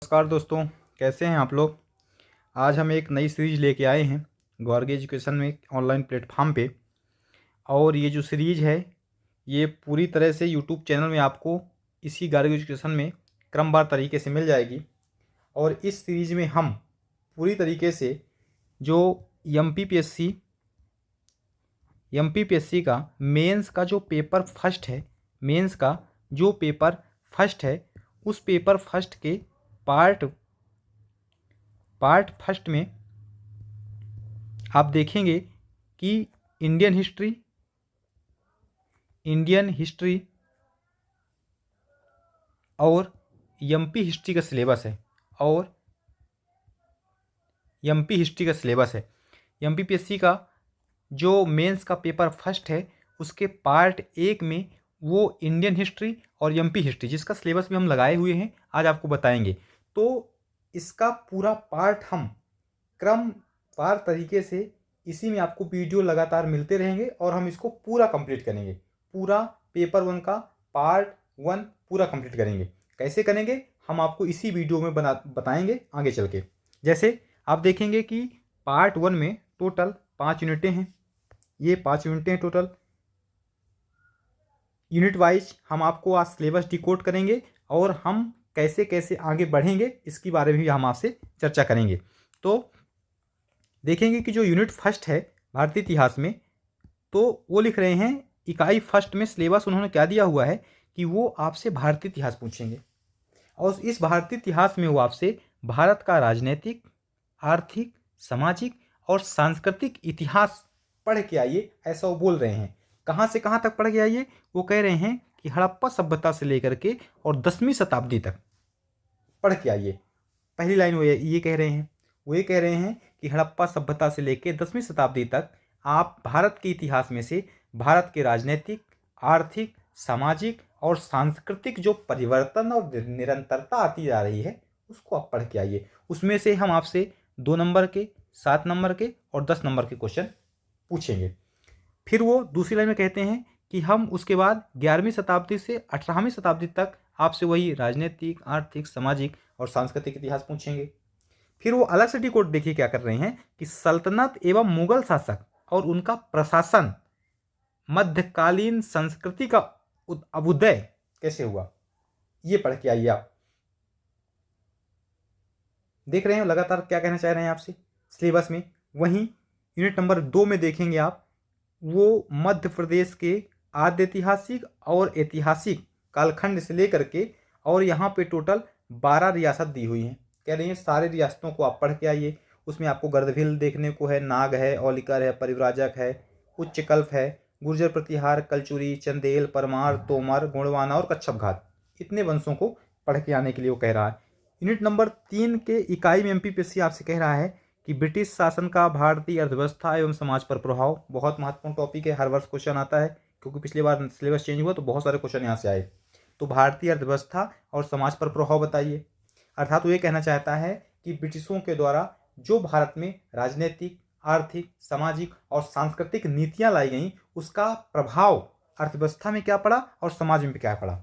नमस्कार दोस्तों, कैसे हैं आप लोग। आज हम एक नई सीरीज लेके आए हैं गॉर्ग एजुकेशन में ऑनलाइन प्लेटफॉर्म पे। और ये जो सीरीज है ये पूरी तरह से यूट्यूब चैनल में आपको इसी गॉर्ग एजुकेशन में क्रमवार तरीके से मिल जाएगी। और इस सीरीज में हम पूरी तरीके से जो M P P S C का मेंस का जो पेपर फर्स्ट है, मेंस का जो पेपर फर्स्ट है उस पेपर फर्स्ट के पार्ट फर्स्ट में आप देखेंगे कि इंडियन हिस्ट्री और एमपी हिस्ट्री का सिलेबस है। और एमपी हिस्ट्री का सिलेबस है। एमपीपीएससी का जो मेंस का पेपर फर्स्ट है उसके पार्ट 1 में वो इंडियन हिस्ट्री और एमपी हिस्ट्री जिसका सिलेबस भी हम लगाए हुए हैं आज आपको बताएंगे। तो इसका पूरा पार्ट हम क्रमवार तरीके से इसी में आपको वीडियो लगातार मिलते रहेंगे और हम इसको पूरा कंप्लीट करेंगे। पूरा पेपर 1 का पार्ट 1 पूरा कंप्लीट करेंगे। कैसे करेंगे हम आपको इसी वीडियो में बताएंगे आगे चल के। जैसे आप देखेंगे कि पार्ट 1 में टोटल 5 यूनिटें हैं। ये 5 यूनिटें टोटल। यूनिट वाइज हम आपको आज सिलेबस डिकोड करेंगे और हम कैसे कैसे आगे बढ़ेंगे इसके बारे में भी हम आपसे चर्चा करेंगे। तो देखेंगे कि जो यूनिट फर्स्ट है भारतीय इतिहास में, तो वो लिख रहे हैं इकाई फर्स्ट में सिलेबस उन्होंने क्या दिया हुआ है कि वो आपसे भारतीय इतिहास पूछेंगे। और इस भारतीय इतिहास में वो आपसे भारत का राजनीतिक, आर्थिक, सामाजिक और सांस्कृतिक इतिहास पढ़ के आइए, ऐसा वो बोल रहे हैं। कहाँ से कहाँ तक पढ़ के आइए? वो कह रहे हैं कि हड़प्पा सभ्यता से लेकर के और 10वीं शताब्दी तक पढ़ के आइए। पहली लाइन वो ये कह रहे हैं। वो ये कह रहे हैं कि हड़प्पा सभ्यता से लेकर 10वीं शताब्दी तक आप भारत के इतिहास में से भारत के राजनीतिक, आर्थिक, सामाजिक और सांस्कृतिक जो परिवर्तन और निरंतरता आती जा रही है उसको आप पढ़ के आइए। उसमें से हम आपसे 2 नंबर के, 7 नंबर के और 10 नंबर के क्वेश्चन पूछेंगे। फिर वो दूसरी लाइन में कहते हैं कि हम उसके बाद 11वीं शताब्दी से 18वीं शताब्दी तक आपसे वही राजनीतिक, आर्थिक, सामाजिक और सांस्कृतिक इतिहास पूछेंगे। फिर वो अलग से डिकोड देखिए क्या कर रहे हैं कि सल्तनत एवं मुगल शासक और उनका प्रशासन, मध्यकालीन संस्कृति का अभ्युदय कैसे हुआ, ये पढ़ के आइए। आप देख रहे हैं लगातार क्या कहना चाह रहे हैं आपसे सिलेबस में। वहीं यूनिट नंबर 2 में देखेंगे आप, वो मध्य प्रदेश के आद्य ऐतिहासिक और ऐतिहासिक कालखंड से लेकर के और यहाँ पे टोटल 12 रियासत दी हुई हैं। कह रही हैं सारे रियासतों को आप पढ़ के आइए। उसमें आपको गर्दभील देखने को है, नाग है, औलिकर है, परिव्राजक है, उच्चकल्प है, गुर्जर प्रतिहार, कलचुरी, चंदेल, परमार, तोमर, गोंडवाना और कच्छप घात, इतने वंशों को पढ़ के आने के लिए वो कह रहा है। यूनिट नंबर 3 के इकाई में एमपीपीएससी आपसे कह रहा है कि ब्रिटिश शासन का भारतीय अर्थव्यवस्था एवं समाज पर प्रभाव। बहुत महत्वपूर्ण टॉपिक है, हर वर्ष क्वेश्चन आता है क्योंकि पिछली बार सिलेबस चेंज हुआ तो बहुत सारे क्वेश्चन यहाँ से आए। तो भारतीय अर्थव्यवस्था और समाज पर प्रभाव बताइए। अर्थात वो ये कहना चाहता है कि ब्रिटिशों के द्वारा जो भारत में राजनीतिक, आर्थिक, सामाजिक और सांस्कृतिक नीतियाँ लाई गई उसका प्रभाव अर्थव्यवस्था में क्या पड़ा और समाज में क्या पड़ा,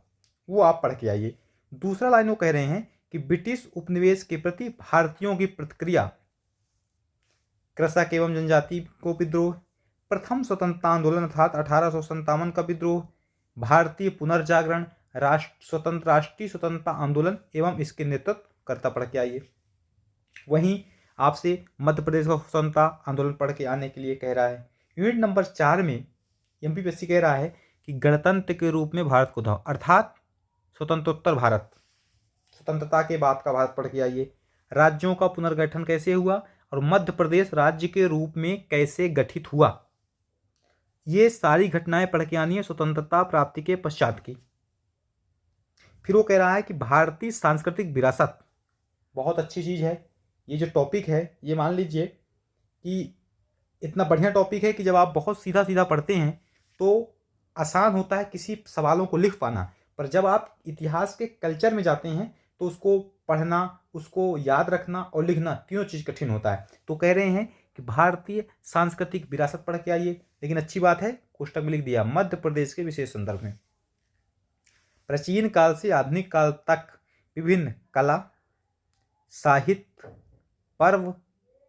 वो आप पढ़ के आइए। दूसरा लाइन वो कह रहे हैं कि ब्रिटिश उपनिवेश के प्रति भारतीयों की प्रतिक्रिया, कृषक एवं जनजाति को विद्रोह, प्रथम स्वतंत्रता आंदोलन अर्थात 1857 का विद्रोह, भारतीय पुनर्जागरण, राष्ट्रीय स्वतंत्रता आंदोलन एवं इसके नेतृत्व करता पढ़ के आइए। वहीं आपसे मध्य प्रदेश का स्वतंत्रता आंदोलन पढ़ के आने के लिए कह रहा है। यूनिट नंबर 4 में एमपीपीएससी कह रहा है कि गणतंत्र के रूप में भारत को था, अर्थात स्वतंत्रोत्तर भारत, स्वतंत्रता के बाद का भारत पढ़ के आइए। राज्यों का पुनर्गठन कैसे हुआ और मध्य प्रदेश राज्य के रूप में कैसे गठित हुआ, ये सारी घटनाएं पढ़ के आनी है स्वतंत्रता प्राप्ति के पश्चात की। फिर वो कह रहा है कि भारतीय सांस्कृतिक विरासत बहुत अच्छी चीज़ है। ये जो टॉपिक है ये मान लीजिए कि इतना बढ़िया टॉपिक है कि जब आप बहुत सीधा सीधा पढ़ते हैं तो आसान होता है किसी सवालों को लिख पाना, पर जब आप इतिहास के कल्चर में जाते हैं तो उसको पढ़ना, उसको याद रखना और लिखना तीनों चीज़ कठिन होता है। तो कह रहे हैं कि भारतीय सांस्कृतिक विरासत पढ़ के आइए। लेकिन अच्छी बात है कोष्टक में लिख दिया मध्य प्रदेश के विशेष संदर्भ में। प्राचीन काल से आधुनिक काल तक विभिन्न कला, साहित्य, पर्व,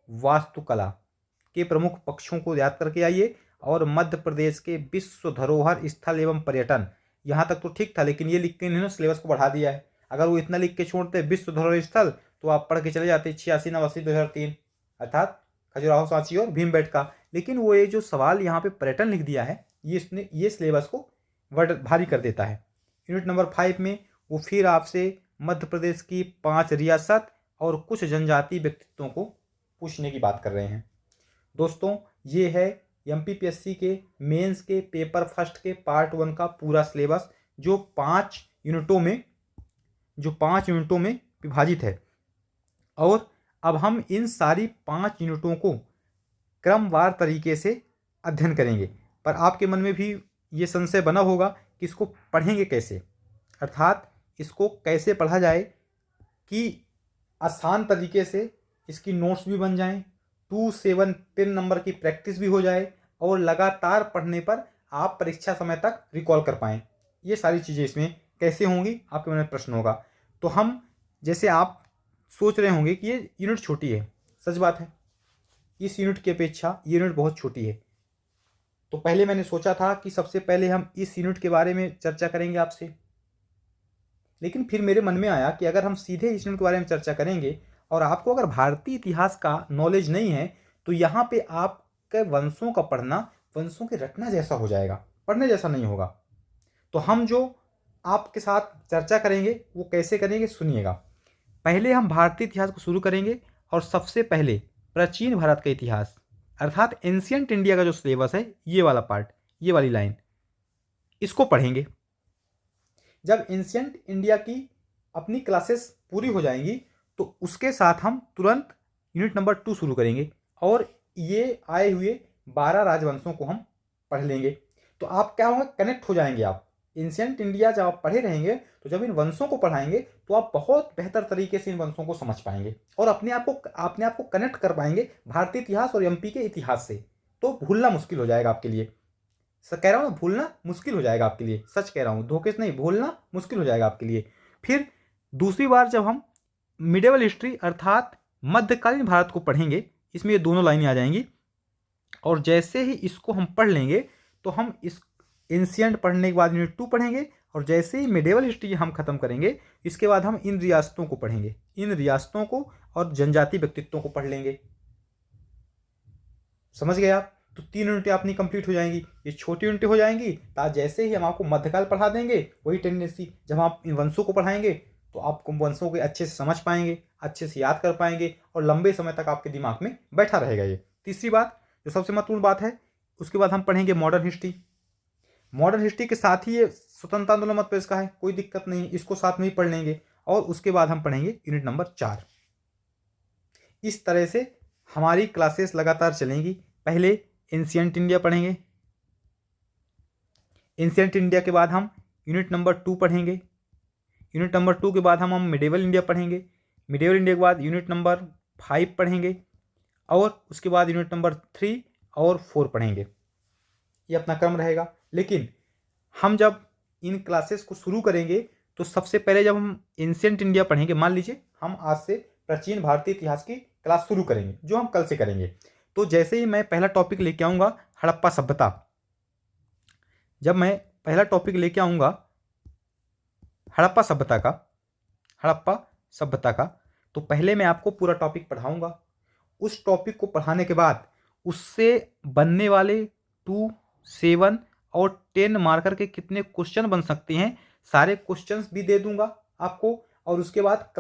वास्तुकला के प्रमुख पक्षों को याद करके आइए। और मध्य प्रदेश के विश्व धरोहर स्थल एवं पर्यटन, यहाँ तक तो ठीक था, लेकिन ये लिख के इन्होंने सिलेबस को बढ़ा दिया है। अगर वो इतना लिख के छोड़ते विश्व धरोहर स्थल, तो आप पढ़ के चले जाते 86, 89, 2003, अर्थात खजुराहो, सांची और भीमबेटका। लेकिन वो ये जो सवाल यहाँ पे पर्यटन लिख दिया है, ये सिलेबस को भारी कर देता है। यूनिट नंबर 5 में वो फिर आपसे मध्य प्रदेश की 5 रियासत और कुछ जनजातीय व्यक्तित्वों को पूछने की बात कर रहे हैं। दोस्तों, ये है एमपीपीएससी के मेंस के पेपर फर्स्ट के पार्ट 1 का पूरा सिलेबस, जो 5 यूनिटों में विभाजित है। और अब हम इन सारी 5 यूनिटों को क्रमवार तरीके से अध्ययन करेंगे। पर आपके मन में भी ये संशय बना होगा कि इसको पढ़ेंगे कैसे, अर्थात इसको कैसे पढ़ा जाए कि आसान तरीके से इसकी नोट्स भी बन जाएं, 2, 7, 10 नंबर की प्रैक्टिस भी हो जाए और लगातार पढ़ने पर आप परीक्षा समय तक रिकॉल कर पाएँ। ये सारी चीज़ें इसमें कैसे होंगी, आपके मन में प्रश्न होगा। तो हम, जैसे आप सोच रहे होंगे कि ये यूनिट छोटी है, सच बात है, इस यूनिट की अपेक्षा ये यूनिट बहुत छोटी है। तो पहले मैंने सोचा था कि सबसे पहले हम इस यूनिट के बारे में चर्चा करेंगे आपसे, लेकिन फिर मेरे मन में आया कि अगर हम सीधे इस यूनिट के बारे में चर्चा करेंगे और आपको अगर भारतीय इतिहास का नॉलेज नहीं है, तो यहाँ पे आपके वंशों का पढ़ना वंशों के रटना जैसा हो जाएगा, पढ़ने जैसा नहीं होगा। तो हम जो आपके साथ चर्चा करेंगे वो कैसे करेंगे, सुनिएगा। पहले हम भारतीय इतिहास को शुरू करेंगे और सबसे पहले प्राचीन भारत का इतिहास, अर्थात एंशियंट इंडिया का जो सिलेबस है, ये वाला पार्ट, ये वाली लाइन, इसको पढ़ेंगे। जब एंशियंट इंडिया की अपनी क्लासेस पूरी हो जाएंगी, तो उसके साथ हम तुरंत यूनिट नंबर 2 शुरू करेंगे और ये आए हुए 12 राजवंशों को हम पढ़ लेंगे। तो आप क्या होंगे, कनेक्ट हो जाएंगे। आप एंशियंट इंडिया जब आप पढ़े रहेंगे, तो जब इन वंशों को पढ़ाएंगे तो आप बहुत बेहतर तरीके से इन वंशों को समझ पाएंगे और अपने आप को कनेक्ट कर पाएंगे भारतीय इतिहास और एमपी के इतिहास से। तो भूलना मुश्किल हो जाएगा आपके लिए। कह रहा हूँ, भूलना मुश्किल हो जाएगा आपके लिए, सच कह रहा हूँ, धोखे से नहीं, भूलना मुश्किल हो जाएगा आपके लिए। फिर दूसरी बार जब हम मिडेवल हिस्ट्री अर्थात मध्यकालीन भारत को पढ़ेंगे, इसमें ये दोनों लाइनें आ जाएंगी। और जैसे ही इसको हम पढ़ लेंगे, तो हम इस एंशियंट पढ़ने के बाद यूनिट 2 पढ़ेंगे और जैसे ही मिडेवल हिस्ट्री हम खत्म करेंगे, इसके बाद हम इन रियासतों को पढ़ेंगे, इन रियासतों को और जनजातीय व्यक्तित्वों को पढ़ लेंगे। समझ गए आप? तो 3 यूनिटें अपनी कंप्लीट हो जाएंगी, ये छोटी यूनिटें हो जाएंगी। ताकि जैसे ही हम आपको मध्यकाल पढ़ा देंगे, वही टेंडेंसी, जब आप इन वंशों को पढ़ाएंगे तो आप वंशों को अच्छे से समझ पाएंगे, अच्छे से याद कर पाएंगे और लंबे समय तक आपके दिमाग में बैठा रहेगा ये। तीसरी बात, जो सबसे महत्वपूर्ण बात है, उसके बाद हम पढ़ेंगे मॉडर्न हिस्ट्री। मॉडर्न हिस्ट्री के साथ ही ये स्वतंत्रता आंदोलन मध्य प्रदेश का है, कोई दिक्कत नहीं, इसको साथ में ही पढ़ लेंगे। और उसके बाद हम पढ़ेंगे यूनिट नंबर 4। इस तरह से हमारी क्लासेस लगातार चलेंगी। पहले एंशियंट इंडिया पढ़ेंगे, एंशियंट इंडिया के बाद हम यूनिट नंबर 2 पढ़ेंगे, यूनिट नंबर 2 के बाद हम मिडेवल इंडिया पढ़ेंगे, मिडेवल इंडिया के बाद यूनिट नंबर 5 पढ़ेंगे और उसके बाद यूनिट नंबर 3 और 4 पढ़ेंगे। ये अपना क्रम रहेगा। लेकिन हम जब इन क्लासेस को शुरू करेंगे, तो सबसे पहले जब हम एंशियंट इंडिया पढ़ेंगे, मान लीजिए हम आज से प्राचीन भारतीय इतिहास की क्लास शुरू करेंगे, जो हम कल से करेंगे, तो जैसे ही मैं पहला टॉपिक लेके आऊँगा हड़प्पा सभ्यता, जब मैं पहला टॉपिक लेके आऊँगा हड़प्पा सभ्यता का, तो पहले मैं आपको पूरा टॉपिक पढ़ाऊँगा। उस टॉपिक को पढ़ाने के बाद उससे बनने वाले 2, 7 और 10 मार्कर के कितने क्वेश्चन बन सकते हैं, सारे क्वेश्चंस भी दे दूंगा आपको। और उसके बाद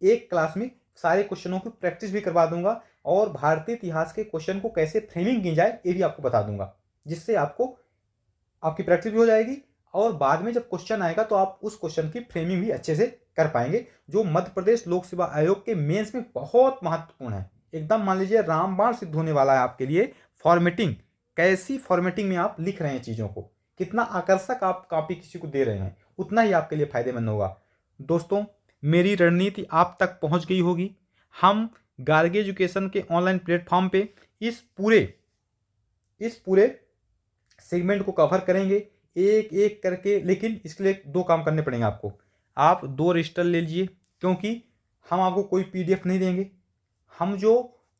एक क्लास में सारे क्वेश्चनों की प्रैक्टिस भी करवा दूंगा और भारतीय इतिहास के क्वेश्चन को कैसे फ्रेमिंग की जाए ये भी आपको बता दूंगा, जिससे आपकी प्रैक्टिस भी हो जाएगी और बाद में जब क्वेश्चन आएगा तो आप उस क्वेश्चन की फ्रेमिंग भी अच्छे से कर पाएंगे, जो मध्य प्रदेश लोक सेवा आयोग के मेंस में बहुत महत्वपूर्ण है। एकदम मान लीजिए रामबाण सिद्ध होने वाला है आपके लिए। फॉर्मेटिंग, कैसी फॉर्मेटिंग में आप लिख रहे हैं चीज़ों को, कितना आकर्षक आप कॉपी किसी को दे रहे हैं, उतना ही आपके लिए फायदेमंद होगा। दोस्तों, मेरी रणनीति आप तक पहुंच गई होगी। हम गार्गी एजुकेशन के ऑनलाइन प्लेटफॉर्म पे इस पूरे सेगमेंट को कवर करेंगे एक एक करके। लेकिन इसके लिए 2 काम करने पड़ेंगे आपको। आप 2 रजिस्टर ले लीजिए, क्योंकि हम आपको कोई PDF नहीं देंगे। हम जो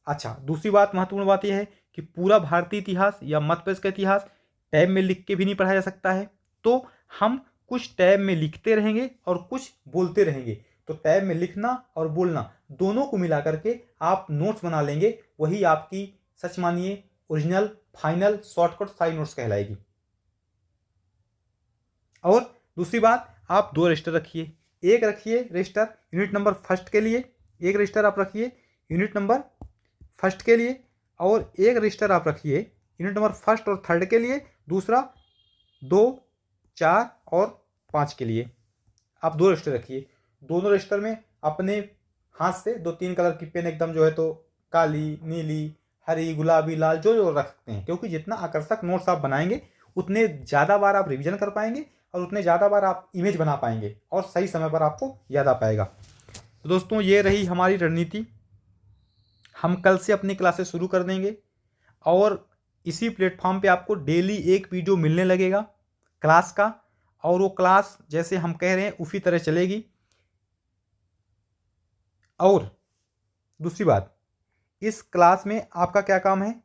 अच्छा, दूसरी बात, महत्वपूर्ण बात यह है कि पूरा भारतीय इतिहास या मध्य प्रदेश का इतिहास टैब में लिख के भी नहीं पढ़ा जा सकता है। तो हम कुछ टैब में लिखते रहेंगे और कुछ बोलते रहेंगे। तो टैब में लिखना और बोलना दोनों को मिला करके आप नोट्स बना लेंगे, वही आपकी सच मानिए ओरिजिनल फाइनल शॉर्टकट सारी नोट्स कहलाएगी। और दूसरी बात, आप 2 रजिस्टर रखिए। एक रखिए रजिस्टर यूनिट नंबर फर्स्ट के लिए, एक रजिस्टर आप रखिए यूनिट नंबर फर्स्ट के लिए, और एक रजिस्टर आप रखिए यूनिट नंबर फर्स्ट और थर्ड के लिए, दूसरा 2, 4 और 5 के लिए। आप 2 रजिस्टर रखिए। दोनों रजिस्टर में अपने हाथ से 2-3 कलर की पेन एकदम जो है तो काली, नीली, हरी, गुलाबी, लाल जो जो रख सकते हैं, क्योंकि जितना आकर्षक नोट्स आप बनाएंगे उतने ज़्यादा बार आप रिवीजन कर पाएंगे और उतने ज़्यादा बार आप इमेज बना पाएंगे और सही समय पर आपको याद आ पाएगा। तो दोस्तों, ये रही हमारी रणनीति। हम कल से अपनी क्लासेस शुरू कर देंगे और इसी प्लेटफॉर्म पे आपको डेली एक वीडियो मिलने लगेगा क्लास का, और वो क्लास जैसे हम कह रहे हैं उसी तरह चलेगी। और दूसरी बात, इस क्लास में आपका क्या काम है?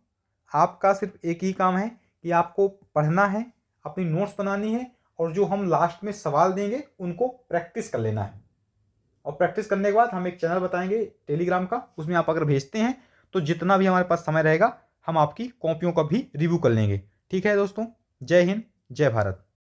आपका सिर्फ एक ही काम है कि आपको पढ़ना है, अपनी नोट्स बनानी है, और जो हम लास्ट में सवाल देंगे उनको प्रैक्टिस कर लेना है। और प्रैक्टिस करने के बाद हम एक चैनल बताएंगे टेलीग्राम का, उसमें आप अगर भेजते हैं तो जितना भी हमारे पास समय रहेगा हम आपकी कॉपियों का भी रिव्यू कर लेंगे। ठीक है दोस्तों, जय हिंद, जय भारत।